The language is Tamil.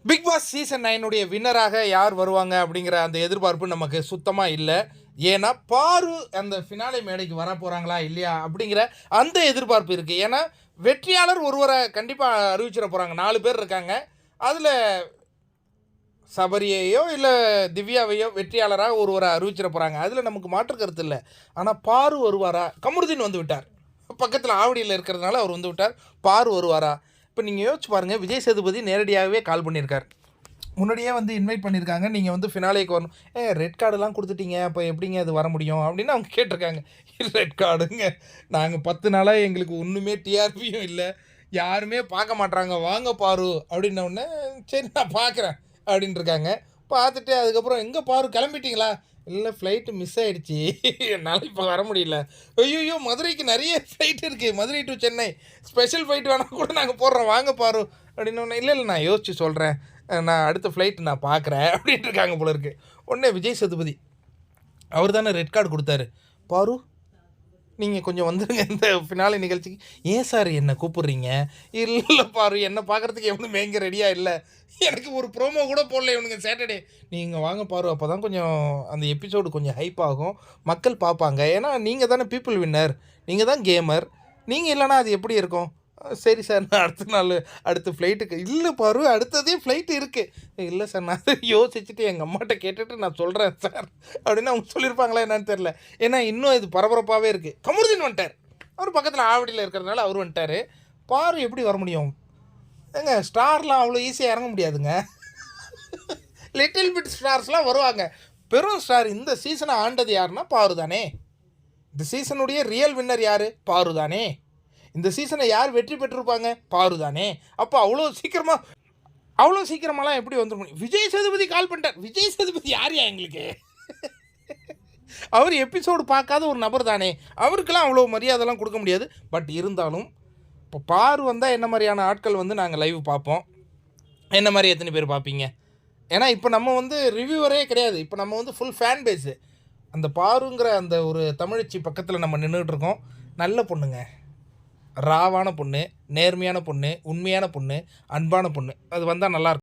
பிக் பாஸ் சீசன் 9 வின்னராக யார் வருவாங்க அப்படிங்கிற அந்த எதிர்பார்ப்பு நமக்கு சுத்தமாக இல்லை. ஏன்னா பாரு அந்த ஃபினாலே மேடைக்கு வர போகிறாங்களா இல்லையா அப்படிங்கிற அந்த எதிர்பார்ப்பு இருக்குது. ஏன்னா வெற்றியாளர் ஒருவரை கண்டிப்பாக அறிவிச்சிட போகிறாங்க. 4 பேர் இருக்காங்க. அதில் சபரியையோ இல்லை திவ்யாவையோ வெற்றியாளராக ஒருவரை அறிவிச்சிட போகிறாங்க. அதில் நமக்கு மாற்று கருத்து இல்லை. ஆனால் பாரு வருவாரா? கமருதீன் வந்து விட்டார். பக்கத்தில் ஆவடியில் இருக்கிறதுனால அவர் வந்து விட்டார். பாரு வருவாரா? இப்போ நீங்கள் யோசிச்சு பாருங்கள். விஜய் சேதுபதி நேரடியாகவே கால் பண்ணியிருக்கார். முன்னாடியே வந்து இன்வைட் பண்ணியிருக்காங்க. நீங்கள் வந்து ஃபினாலேக்கு வரணும். ரெட் கார்டுலாம் கொடுத்துட்டீங்க, அப்போ எப்படிங்க அது வர முடியும் அப்படின்னு அவங்க கேட்டிருக்காங்க. ரெட் கார்டுங்க, நாங்கள் 10 நாளாக எங்களுக்கு ஒன்றுமே டிஆர்பியும் இல்லை, யாருமே பார்க்க மாட்றாங்க, வாங்க பாரு அப்படின்ன உடனே சரி நான் பார்க்குறேன் அப்படின்ட்டு இருக்காங்க. பார்த்துட்டு அதுக்கப்புறம் எங்கே பாரு கிளம்பிட்டீங்களா? இல்லை ஃப்ளைட்டு மிஸ் ஆகிடுச்சி, என்னால் இப்போ வர முடியல. ஐயோ மதுரைக்கு நிறைய ஃப்ளைட் இருக்குது, Madurai to Chennai special flight வேணால் கூட நாங்கள் போடுறோம், வாங்க பாரு அப்படின்னோடனே இல்லை இல்லை நான் யோசித்து சொல்கிறேன், நான் அடுத்த ஃப்ளைட்டு நான் பார்க்குறேன் அப்படின்ட்டு இருக்காங்க போல இருக்குது. உடனே விஜய் சேதுபதி அவர் தானே ரெட் கார்டு கொடுத்தாரு, பாரு நீங்கள் கொஞ்சம் வந்துடுங்க இந்த ஃபினாலே நிகழ்ச்சிக்கு. ஏன் சார் என்னை கூப்பிட்றீங்க? இல்லை பாரு, என்னை பார்க்குறதுக்கு எவனும் எங்கே ரெடியாக இல்லை, எனக்கு ஒரு ப்ரோமோ கூட போடல இவனுங்க சாட்டர்டே. நீங்கள் வாங்க பாரு, அப்போ தான் கொஞ்சம் அந்த எபிசோடு கொஞ்சம் ஹைப் ஆகும், மக்கள் பார்ப்பாங்க. ஏன்னா நீங்கள் தானே பீப்புள் வின்னர், நீங்கள் தான் கேமர், நீங்கள் இல்லைனா அது எப்படி இருக்கும்? சரி சார், நான் அடுத்த நாள் அடுத்த ஃப்ளைட்டுக்கு. இல்லை பாரு, அடுத்ததே ஃப்ளைட்டு இருக்குது. இல்லை சார், நான் யோசிச்சுட்டு எங்கள் அம்மாட்ட கேட்டுட்டு நான் சொல்கிறேன் சார் அப்படின்னு அவங்க சொல்லியிருப்பாங்களா என்னன்னு தெரில. ஏன்னா இன்னும் இது பரபரப்பாகவே இருக்குது. கமருதீன் வந்துட்டார். அவர் பக்கத்தில் ஆவடியில் இருக்கிறதுனால அவர் வந்துட்டார். பாரு எப்படி வர முடியும்? ஏங்க ஸ்டார்லாம் அவ்வளோ ஈஸியாக இறங்க முடியாதுங்க. லிட்டில் பிட் ஸ்டார்ஸ்லாம் வருவாங்க. பெரும் ஸ்டார் இந்த சீசனை ஆண்டது யாருன்னா பாரு தானே. இந்த சீசனுடைய ரியல் வின்னர் யார்? பாரு தானே. இந்த சீசனை யார் வெற்றி பெற்றிருப்பாங்க? பாரு தானே. அப்போ அவ்வளோ சீக்கிரமாலாம் எப்படி வந்துட முடியும்? விஜய் சேதுபதி கால் பண்ணிட்டார். விஜய் சேதுபதி யாரையா எங்களுக்கு? அவர் எபிசோடு பார்க்காத ஒரு நபர் தானே, அவருக்கெல்லாம் அவ்வளோ மரியாதைலாம் கொடுக்க முடியாது. பட் இருந்தாலும் இப்போ பாரு வந்தால் என்ன மாதிரியான ஆட்கள் வந்து நாங்கள் லைவ் பார்ப்போம், என்ன மாதிரி எத்தனை பேர் பார்ப்பீங்க? ஏன்னா இப்போ நம்ம வந்து ரிவ்யூவரே கிடையாது, இப்போ நம்ம வந்து ஃபுல் ஃபேன் பேஸு. அந்த பாருங்கிற அந்த ஒரு தமிழச்சி பக்கத்தில் நம்ம நின்றுட்டுருக்கோம். நல்ல பொண்ணுங்க, ராவான பொண்ணு, நேர்மையான பொண்ணு, உண்மையான பொண்ணு, அன்பான பொண்ணு. அது வந்தால் நல்லாயிருக்கும்.